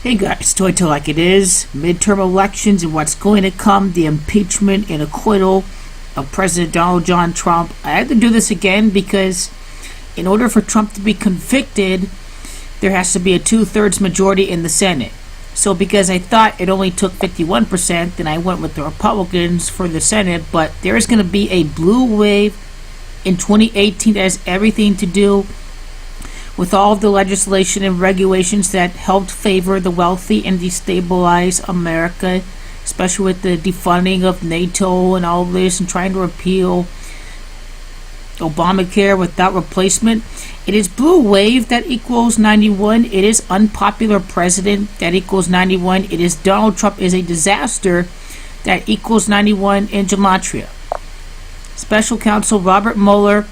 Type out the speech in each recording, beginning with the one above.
Hey guys, Toy Like It Is, midterm elections and what's going to come, the impeachment and acquittal of President Donald John Trump. I had to do this again because in order for Trump to be convicted, there has to be a 2/3 majority in the Senate. So because I thought it only took 51%, then I went with the Republicans for the Senate, but there is going to be a blue wave in 2018 that has everything to do with all of the legislation and regulations that helped favor the wealthy and destabilize America, especially with the defunding of NATO and all this and trying to repeal Obamacare without replacement. It is blue wave that equals 91. It is unpopular president that equals 91. It is Donald Trump is a disaster that equals 91 in gematria. Special counsel Robert Mueller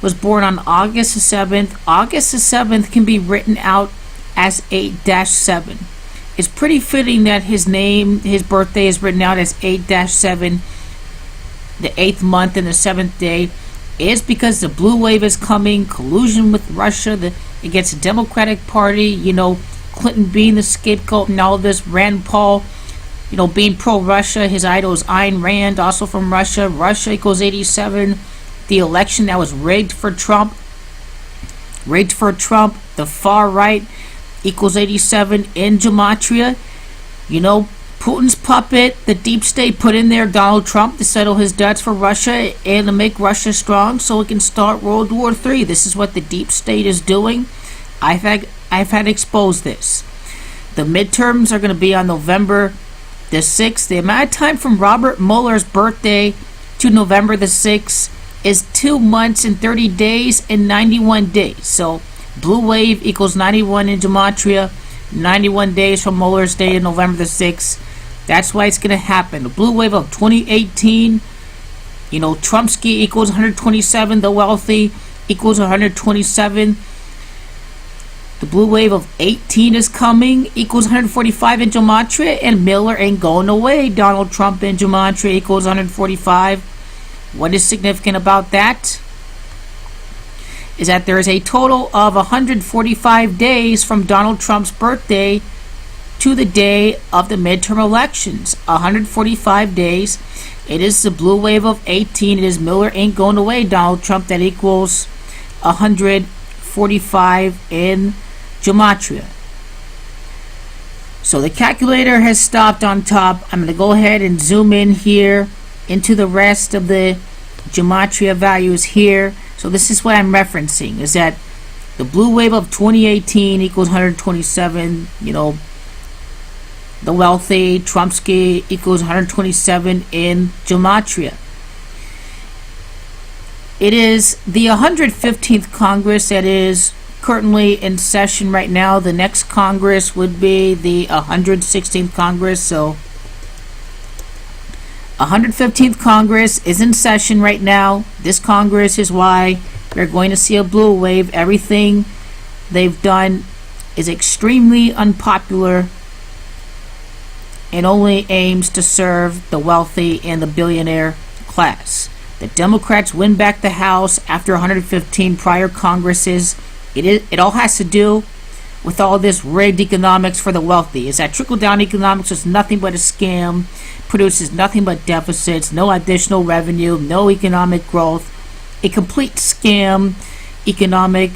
was born on August the 7th. August the 7th can be written out as 8-7. It's pretty fitting that his birthday is written out as 8-7, the 8th month and the 7th day. It's because the blue wave is coming, collusion with Russia, against the Democratic Party, Clinton being the scapegoat and all this, Rand Paul, being pro-Russia, his idol is Ayn Rand, also from Russia. Russia equals 87. The election that was rigged for Trump, the far right equals 87 in gematria. Putin's puppet, the deep state, put in there Donald Trump to settle his debts for Russia and to make Russia strong so it can start World War III. This is what the deep state is doing. I've had exposed this. The midterms are going to be on November the 6th. The amount of time from Robert Mueller's birthday to November the 6th is 2 months and 30 days and 91 days. So blue wave equals 91 in gematria, 91 days from Mueller's day to November the 6th. That's why it's going to happen. The blue wave of 2018, Trumpsky equals 127, the wealthy equals 127. The blue wave of 18 is coming, equals 145 in gematria, and Mueller ain't going away. Donald Trump in gematria equals 145. What is significant about that is that there is a total of 145 days from Donald Trump's birthday to the day of the midterm elections. 145 days. It is the blue wave of 18. It is Mueller ain't going away, Donald Trump, that equals 145 in gematria. So the calculator has stopped on top. I'm going to go ahead and zoom in here into the rest of the gematria values here. So this is what I'm referencing, is that the blue wave of 2018 equals 127, the wealthy, Trumpsky equals 127 in gematria. It is the 115th Congress that is currently in session right now. The next Congress would be the 116th Congress. So 115th Congress is in session right now. This Congress is why we're going to see a blue wave. Everything they've done is extremely unpopular and only aims to serve the wealthy and the billionaire class. The Democrats win back the House after 115 prior Congresses. It all has to do with all this rigged economics for the wealthy. Is that trickle-down economics is nothing but a scam, produces nothing but deficits, no additional revenue, no economic growth, a complete scam economic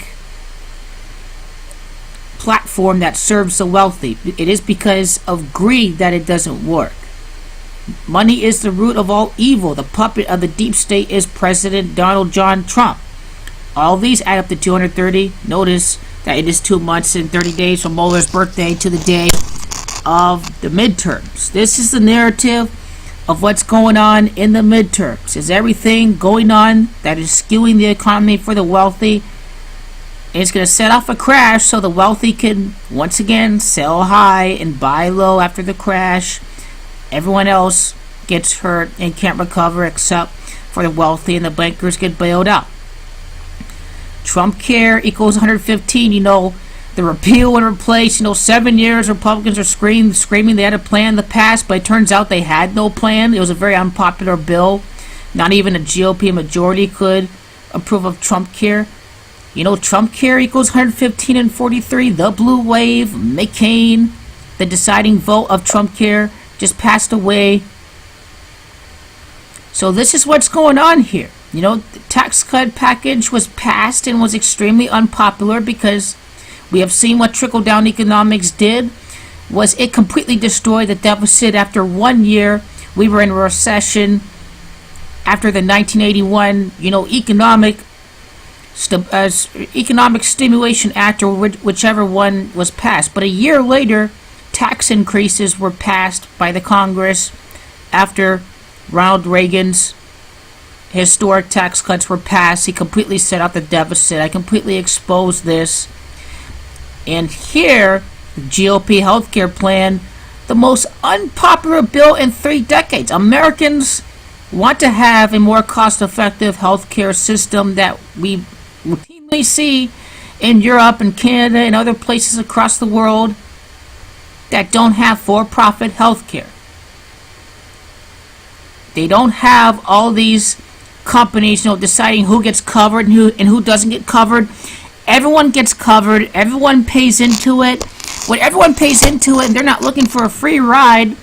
platform that serves the wealthy. It is because of greed that it doesn't work. Money is the root of all evil. The puppet of the deep state is President Donald John Trump. All these add up to 230. Notice that it is 2 months and 30 days from Mueller's birthday to the day of the midterms. This is the narrative of what's going on in the midterms. Is everything going on that is skewing the economy for the wealthy? And it's going to set off a crash so the wealthy can once again sell high and buy low after the crash. Everyone else gets hurt and can't recover except for the wealthy, and the bankers get bailed out. Trump care equals 115. The repeal and replace. 7 years Republicans are screaming they had a plan in the past, but it turns out they had no plan. It was a very unpopular bill. Not even a GOP majority could approve of Trump care. Trump care equals 115 and 43. The blue wave, McCain, The deciding vote of Trump Care just passed away. So this is what's going on here. The tax cut package was passed and was extremely unpopular because we have seen what trickle-down economics did. Was it completely destroyed the deficit after 1 year. We were in a recession after the 1981, Economic Stimulation Act, or whichever one was passed. But a year later, tax increases were passed by the Congress after Ronald Reagan's historic tax cuts were passed. He completely set out the deficit. I completely exposed this. And here, the GOP healthcare plan, the most unpopular bill in 3 decades. Americans want to have a more cost-effective healthcare system that we routinely see in Europe and Canada and other places across the world that don't have for-profit healthcare. They don't have all these companies, deciding who gets covered and who doesn't get covered. Everyone gets covered. Everyone pays into it. When everyone pays into it, and they're not looking for a free ride,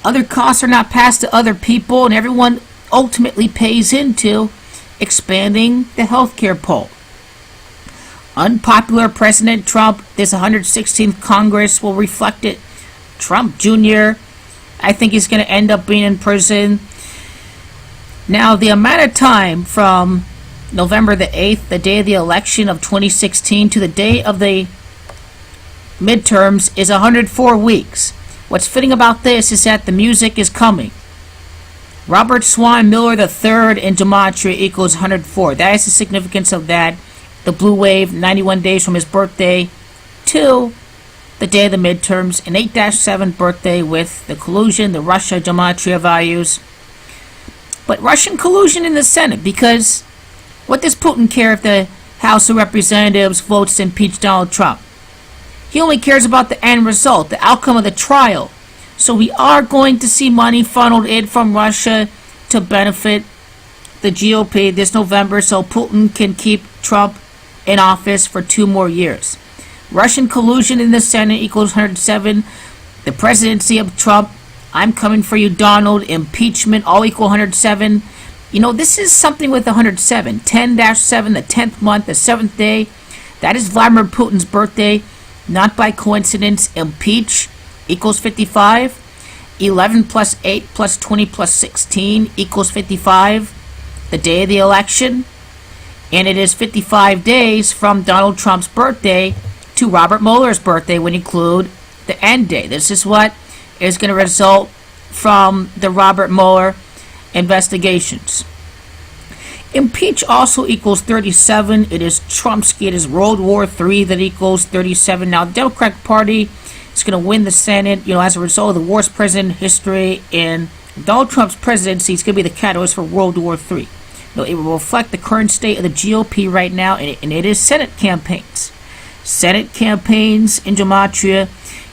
other costs are not passed to other people, and everyone ultimately pays into expanding the healthcare pool. Unpopular President Trump, this 116th Congress will reflect it. Trump Jr., I think he's going to end up being in prison. Now, the amount of time from November the 8th, the day of the election of 2016, to the day of the midterms is 104 weeks. What's fitting about this is that the music is coming. Robert Swan Mueller III in gematria equals 104. That is the significance of that. The blue wave, 91 days from his birthday to the day of the midterms, an 8-7 birthday with the collusion, the Russia gematria values. But Russian collusion in the Senate, because what does Putin care if the House of Representatives votes to impeach Donald Trump? He only cares about the end result, the outcome of the trial. So we are going to see money funneled in from Russia to benefit the GOP this November so Putin can keep Trump in office for 2 more years. Russian collusion in the Senate equals 107. The presidency of Trump, I'm coming for you, Donald. Impeachment, all equal 107. This is something with 107. 10-7, the 10th month, the 7th day. That is Vladimir Putin's birthday. Not by coincidence. Impeach equals 55. 11 plus 8 plus 20 plus 16 equals 55. The day of the election. And it is 55 days from Donald Trump's birthday to Robert Mueller's birthday when you include the end day. This is what is going to result from the Robert Mueller investigations. Impeach also equals 37. It is Trumpsky. It is World War III that equals 37. Now, the Democratic Party is going to win the Senate, as a result of the worst president in history. And Donald Trump's presidency is going to be the catalyst for World War III. It will reflect the current state of the GOP right now, and it is Senate campaigns. Senate campaigns in gematria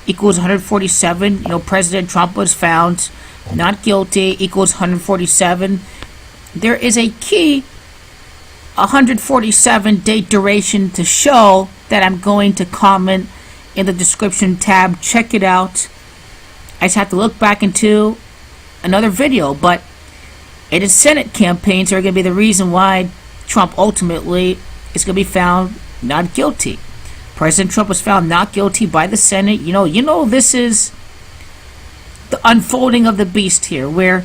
equals 147. President Trump was found not guilty equals 147. There is a key 147 date duration to show that I'm going to comment in the description tab. Check it out. I just have to look back into another video, but it is Senate campaigns that are going to be the reason why Trump ultimately is going to be found not guilty. President Trump was found not guilty by the Senate. This is the unfolding of the beast here, where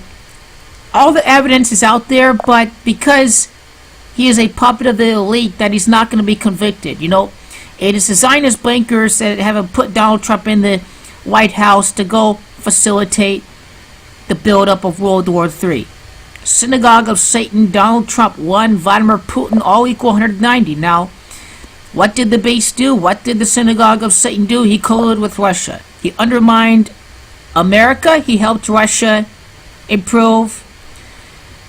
all the evidence is out there, but because he is a puppet of the elite, that he's not going to be convicted. It is the Zionist bankers that have put Donald Trump in the White House to go facilitate the buildup of World War III. Synagogue of Satan, Donald Trump 1, Vladimir Putin, all equal 190. Now, what did the base do? What did the Synagogue of Satan do? He colluded with Russia. He undermined America. He helped Russia improve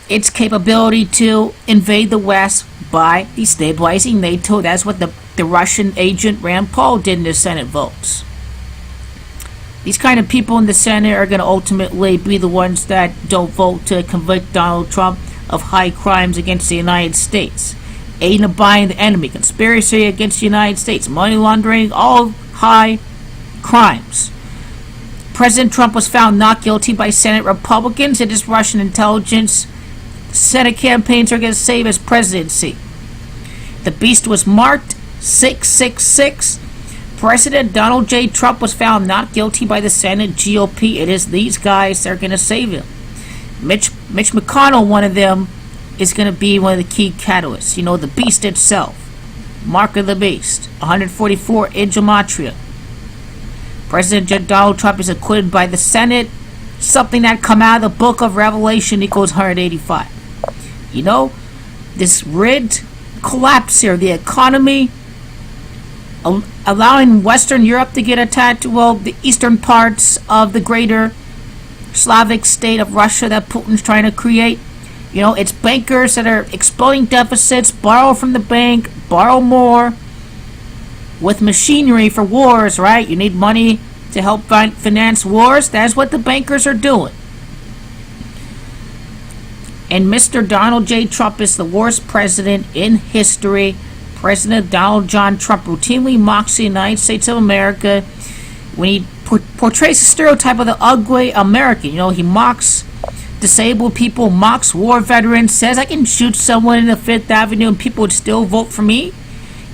its capability to invade the West by destabilizing NATO. That's what the Russian agent Rand Paul did in the Senate votes. These kind of people in the Senate are going to ultimately be the ones that don't vote to convict Donald Trump of high crimes against the United States. Aiding and abetting the enemy, conspiracy against the United States, money laundering, all high crimes. President Trump was found not guilty by Senate Republicans. It is Russian intelligence. Senate campaigns are going to save his presidency. The beast was marked 666. President Donald J. Trump was found not guilty by the Senate GOP. It is these guys that are going to save him. Mitch McConnell, one of them, is going to be one of the key catalysts. You know, the beast itself. Mark of the beast. 144 in gematria. President Donald Trump is acquitted by the Senate. Something that come out of the book of Revelation equals 185. You know, this rigged collapse here, the economy, allowing Western Europe to get attacked, well, the eastern parts of the greater Slavic state of Russia that Putin's trying to create. You know, it's bankers that are exploding deficits, borrow from the bank, borrow more, with machinery for wars, right? You need money to help finance wars. That's what the bankers are doing. And Mr. Donald J. Trump is the worst president in history. President Donald John Trump routinely mocks the United States of America when he portrays the stereotype of the ugly American. You know, he mocks disabled people, mocks war veterans, says I can shoot someone in the Fifth Avenue and people would still vote for me.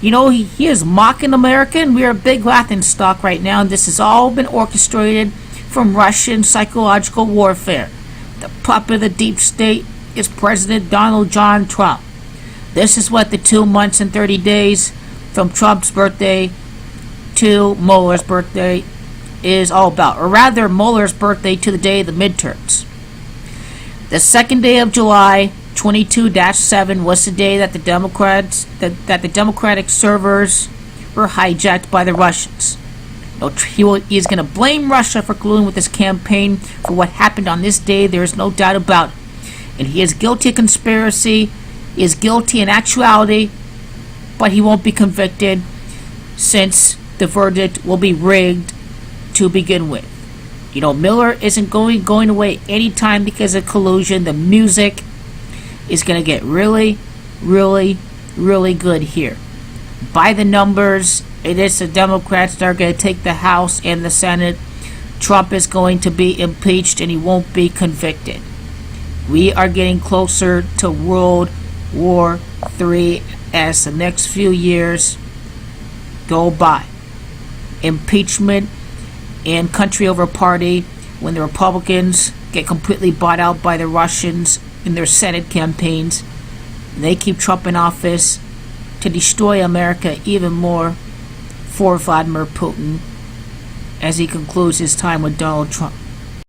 You know, he is mocking America, and we are a big laughing stock right now, and this has all been orchestrated from Russian psychological warfare. The puppet of the deep state is President Donald John Trump. This is what the 2 months and 30 days from Trump's birthday to Mueller's birthday is all about, or rather Mueller's birthday to the day of the midterms. The second day of July 22-7 was the day that the Democratic servers were hijacked by the Russians. He is going to blame Russia for colluding with his campaign for what happened on this day. There is no doubt about it. And he is guilty of conspiracy. He is guilty in actuality, but he won't be convicted since the verdict will be rigged to begin with. You know, Mueller isn't going away anytime because of collusion. The music is going to get really, really, really good here. By the numbers, it is the Democrats that are going to take the House and the Senate. Trump is going to be impeached and he won't be convicted. We are getting closer to World War III as the next few years go by. Impeachment and country over party, when the Republicans get completely bought out by the Russians in their Senate campaigns, they keep Trump in office to destroy America even more for Vladimir Putin as he concludes his time with Donald Trump.